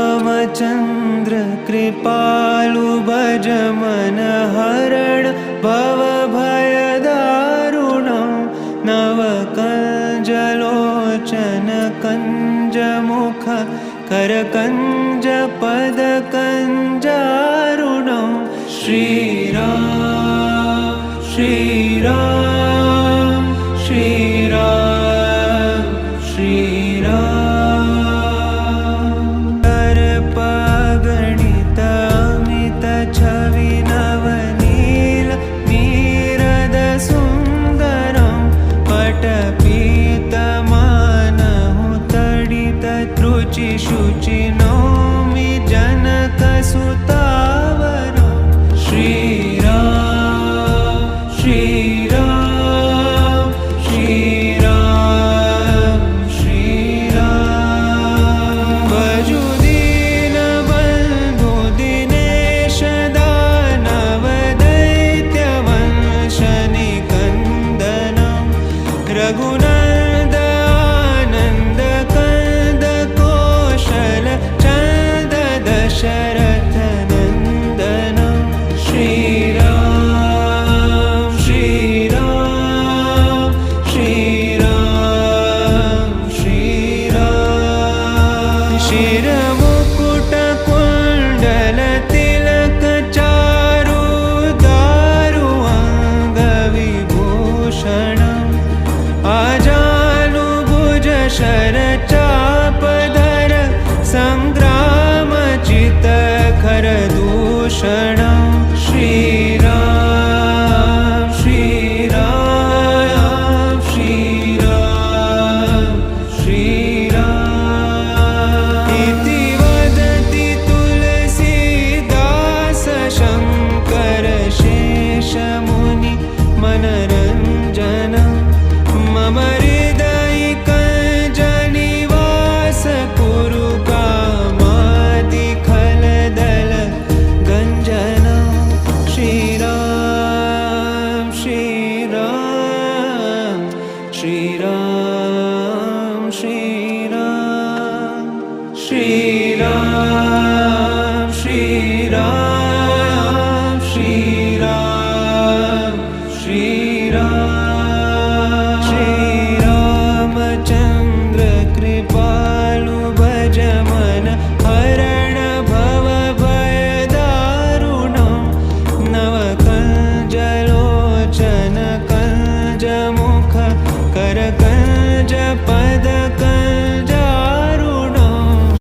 श्रीरामचन्द्र कृपालु भज मन हरण भव भयदारुणं नवकञ्जलोचन कञ्जमुख करकञ्ज पदकञ्जारुणं श्रीराम श्रीराम श्रीराम श्रीराम अर्पगणित अमित छवि नवनील नीरद सुन्दरं पटपीतमानहु तडित त्रुचि शुचि नौमि जनकसुतावरं श्रीराम श्रीराम श्रीराम श्रीराम भजु दीनबन्धु दिनेश दानव दैत्यवंश निकन्दनं रघुनन्द आनन्द कंद कौशल चन्द दशरथ नन्दनं श्रीराम श्रीराम श्रीराम श्रीराम शिरमुकुट कुण्डल तिलक चारु दारु अङ्गविभूषणम् आजानुभुज शरचापधर सङ्ग्रामचित्तखर दूषणं श्रीराम श्रीराम श्रीराम श्रीराम इति वदति तुलसीदास शङ्कर शेषमुनि मनरञ्जनं मम हृदयिकञ्जनिवास कुरु कामादिखलदल गञ्जनं श्रीराम श्रीराम श्रीराम श्रीराम श्रीराम श्रीराम